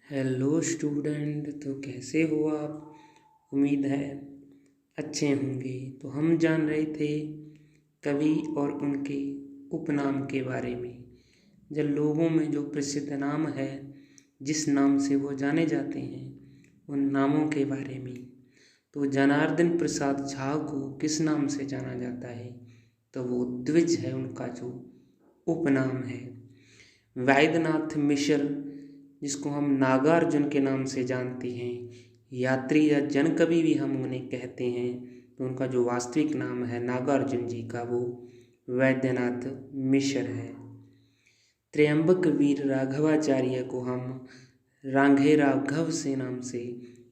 Hello student, तो कैसे हो आप। उम्मीद है अच्छे होंगे। तो हम जान रहे थे कवि और उनके उपनाम के बारे में। जब लोगों में जो प्रसिद्ध नाम है, जिस नाम से वो जाने जाते हैं, उन नामों के बारे में। तो जनार्दन प्रसाद झा को किस नाम से जाना जाता है? तो वो द्विज है उनका जो उपनाम है। वैद्यनाथ मिश्र, जिसको हम नागार्जुन के नाम से जानते हैं, यात्री या जनकवि भी हम उन्हें कहते हैं, तो उनका जो वास्तविक नाम है नागार्जुन जी का, वो वैद्यनाथ मिश्र है। त्र्यंबक वीर राघवाचार्य को हम रांघे राघव से नाम से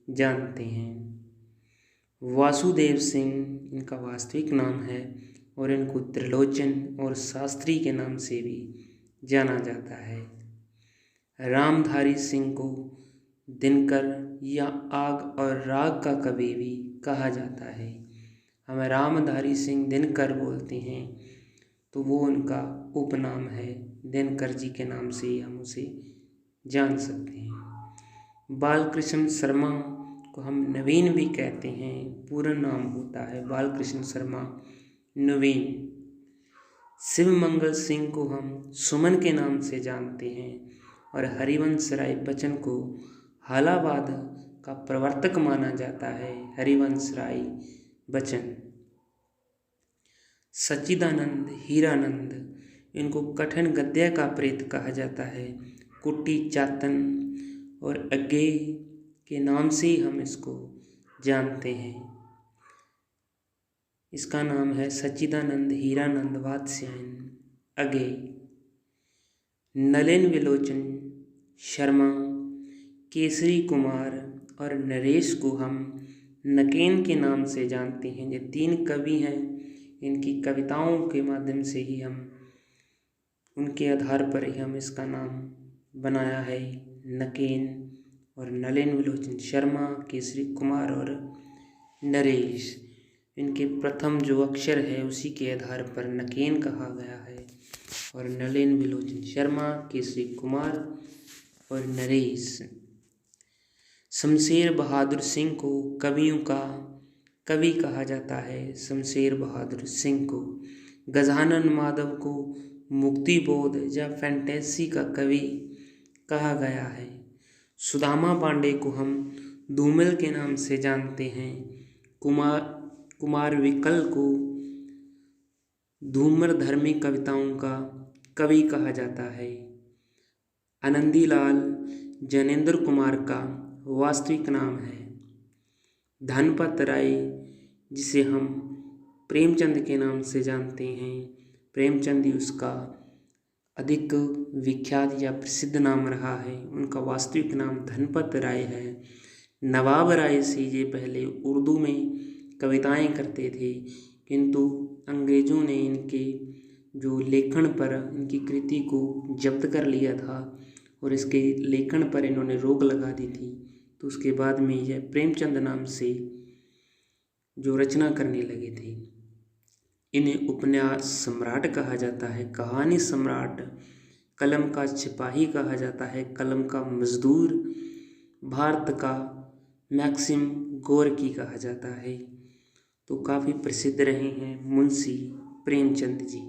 जानते हैं। वासुदेव सिंह इनका वास्तविक नाम है और इनको त्रिलोचन और शास्त्री के नाम से भी जाना जाता है। रामधारी सिंह को दिनकर या आग और राग का कवि भी कहा जाता है। हम रामधारी सिंह दिनकर बोलते हैं, तो वो उनका उपनाम है। दिनकर जी के नाम से हम उसे जान सकते हैं। बालकृष्ण शर्मा को हम नवीन भी कहते हैं, पूरा नाम होता है बालकृष्ण शर्मा नवीन। शिव मंगल सिंह को हम सुमन के नाम से जानते हैं और हरिवंश राय बच्चन को हालावाद का प्रवर्तक माना जाता है। हरिवंश राय बच्चन। सच्चिदानंद हीरानंद, इनको कठिन गद्य का प्रेत कहा जाता है। कुट्टी चातन और अज्ञे के नाम से ही हम इसको जानते हैं। इसका नाम है सच्चिदानंद हीरानंद वात्स्यायन अज्ञे। नलिन विलोचन शर्मा, केसरी कुमार और नरेश को हम नकेन के नाम से जानते हैं। ये तीन कवि हैं, इनकी कविताओं के माध्यम से ही हम उनके आधार पर ही हम इसका नाम बनाया है। नकेन और नलिन विलोचन शर्मा, केसरी कुमार और नरेश, इनके प्रथम जो अक्षर है उसी के आधार पर नकेन कहा गया है। और नलिन विलोचन शर्मा, केसरी कुमार और नरेश। शमशेर बहादुर सिंह को कवियों का कवि कहा जाता है। शमशेर बहादुर सिंह को। गजानन माधव को मुक्ति बोध या फैंटेसी का कवि कहा गया है। सुदामा पांडे को हम धूमिल के नाम से जानते हैं। कुमार विकल को धूमर धर्मी कविताओं का कवि कहा जाता है। आनंदीलाल जैनेन्द्र कुमार का वास्तविक नाम है। धनपत राय, जिसे हम प्रेमचंद के नाम से जानते हैं, प्रेमचंद ही उसका अधिक विख्यात या प्रसिद्ध नाम रहा है। उनका वास्तविक नाम धनपत राय है। नवाब राय से ये पहले उर्दू में कविताएं करते थे, किंतु अंग्रेज़ों ने इनके जो लेखन पर इनकी कृति को जब्त कर लिया था और इसके लेखन पर इन्होंने रोक लगा दी थी। तो उसके बाद में यह प्रेमचंद नाम से जो रचना करने लगे थे। इन्हें उपन्यास सम्राट कहा जाता है, कहानी सम्राट, कलम का सिपाही कहा जाता है, कलम का मजदूर, भारत का मैक्सिम गोरकी कहा जाता है। तो काफ़ी प्रसिद्ध रहे हैं मुंशी प्रेमचंद जी।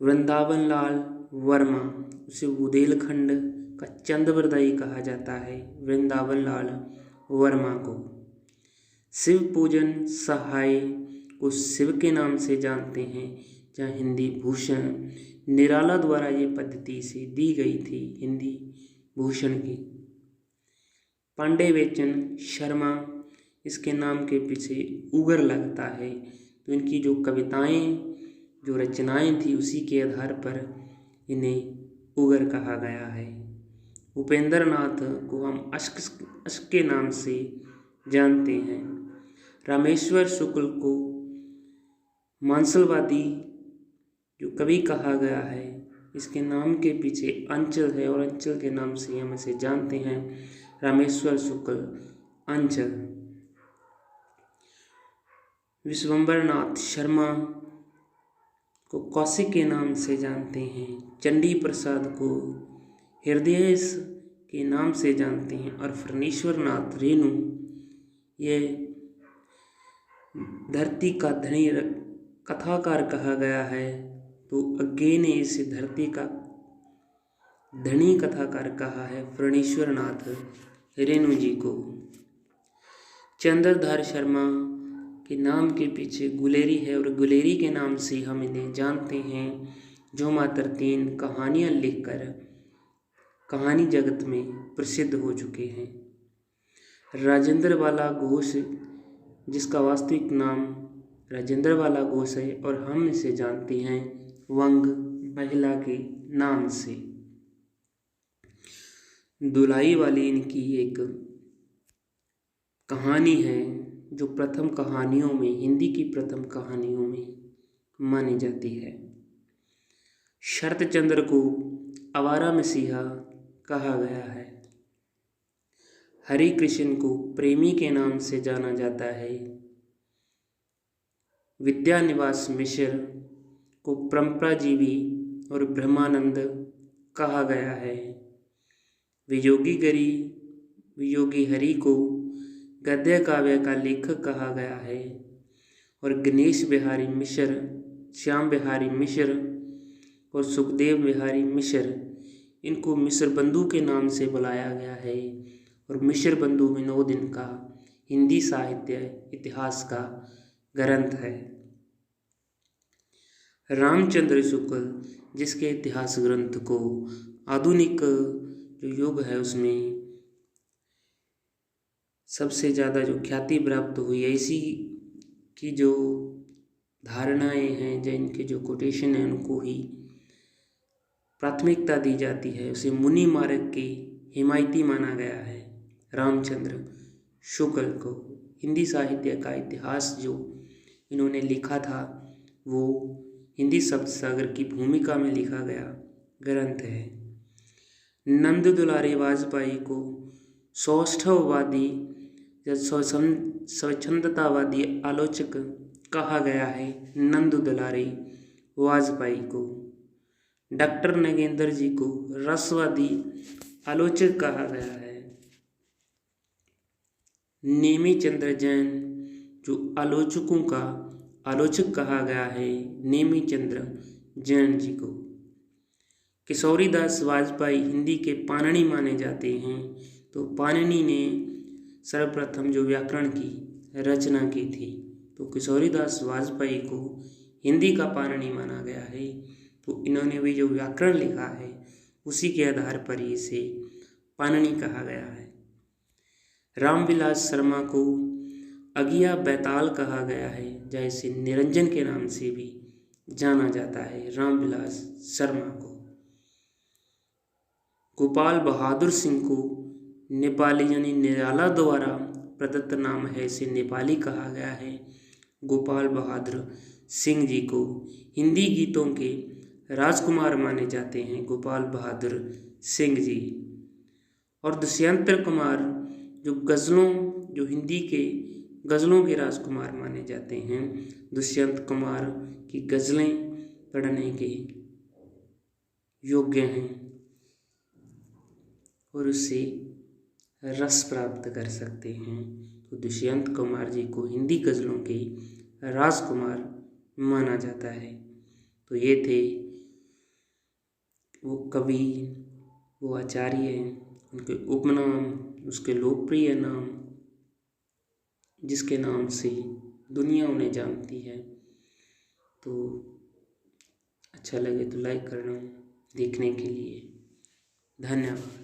वृंदावन लाल वर्मा, उसे बुंदेलखंड का चंद्रवरदायी कहा जाता है, वृंदावन लाल वर्मा को। शिव पूजन सहाय को शिव के नाम से जानते हैं, जहाँ हिंदी भूषण निराला द्वारा ये पद्धति से दी गई थी, हिंदी भूषण की। पांडे बेचन शर्मा, इसके नाम के पीछे उगर लगता है। तो इनकी जो कविताएं, जो रचनाएं थी, उसी के आधार पर इन्हें उगर कहा गया है। उपेंद्र नाथ को हम अश्क के नाम से जानते हैं। रामेश्वर शुक्ल को मांसलवादी जो कवि कहा गया है, इसके नाम के पीछे अंचल है और अंचल के नाम से हम इसे जानते हैं, रामेश्वर शुक्ल अंचल। विश्वंभर नाथ शर्मा को कौशिक के नाम से जानते हैं। चंडी प्रसाद को हृदयेश के नाम से जानते हैं। और फणीश्वरनाथ रेणु ये धरती का धनी कथाकार कहा गया है, तो अज्ञे ने इसे धरती का धनी कथाकार कहा है फणीश्वरनाथ रेणु जी को। चंद्रधार शर्मा के नाम के पीछे गुलेरी है और गुलेरी के नाम से हम इन्हें जानते हैं, जो मात्र 3 कहानियाँ लिखकर कहानी जगत में प्रसिद्ध हो चुके हैं। राजेंद्र वाला घोष, जिसका वास्तविक नाम राजेंद्र वाला घोष है और हम इसे जानते हैं वंग महिला के नाम से। दुलाई वाली इनकी एक कहानी है जो प्रथम कहानियों में, हिंदी की प्रथम कहानियों में मानी जाती है। शरत चंद्र को आवारा मसीहा कहा गया है। हरि कृष्ण को प्रेमी के नाम से जाना जाता है। विद्यानिवास मिश्र को परंपराजीवी और ब्रह्मानंद कहा गया है। वियोगी हरि को गद्य काव्य का लेखक कहा गया है। और गणेश बिहारी मिश्र, श्याम बिहारी मिश्र और सुखदेव बिहारी मिश्र, इनको मिश्र बंधु के नाम से बुलाया गया है। और मिश्र बंधु विनोद इनका हिंदी साहित्य इतिहास का ग्रंथ है। रामचंद्र शुक्ल, जिसके इतिहास ग्रंथ को आधुनिक जो युग है उसमें सबसे ज़्यादा जो ख्याति प्राप्त हुई है, इसी की जो धारणाएं हैं, जो इनके जो कोटेशन हैं, उनको ही प्राथमिकता दी जाती है। उसे मुनि मार्ग के हिमायती माना गया है। रामचंद्र शुक्ल को हिंदी साहित्य का इतिहास जो इन्होंने लिखा था वो हिंदी शब्द सागर की भूमिका में लिखा गया ग्रंथ है। नंद दुलारे वाजपेयी को सौष्ठववादी या स्वच्छंदतावादी आलोचक कहा गया है। नंद दुलारे वाजपेयी को। डॉक्टर नगेंद्र जी को रसवादी आलोचक कहा गया है। नेमी चंद्र जैन जो आलोचकों का आलोचक कहा गया है, नेमी चंद्र जैन जी को। किशोरीदास वाजपेयी हिंदी के पाणिनि माने जाते हैं। तो पाणिनि ने सर्वप्रथम जो व्याकरण की रचना की थी, तो किशोरीदास वाजपेयी को हिंदी का पाणिनि माना गया है। तो इन्होंने भी जो व्याकरण लिखा है उसी के आधार पर इसे पाणिनि कहा गया है। रामविलास शर्मा को अगिया बैताल कहा गया है, जैसे निरंजन के नाम से भी जाना जाता है रामविलास शर्मा को। गोपाल बहादुर सिंह को नेपाली यानी निराला द्वारा प्रदत्त नाम है, इसे नेपाली कहा गया है। गोपाल बहादुर सिंह जी को हिंदी गीतों के राजकुमार माने जाते हैं, गोपाल बहादुर सिंह जी। और दुष्यंत कुमार जो हिंदी के गज़लों के राजकुमार माने जाते हैं। दुष्यंत कुमार की गज़लें पढ़ने के योग्य हैं और उससे रस प्राप्त कर सकते हैं। तो दुष्यंत कुमार जी को हिंदी गज़लों के राजकुमार माना जाता है। तो ये थे वो कवि, वो आचार्य, उनके उपनाम, उसके लोकप्रिय नाम, जिसके नाम से दुनिया उन्हें जानती है। तो अच्छा लगे तो लाइक करना। देखने के लिए धन्यवाद।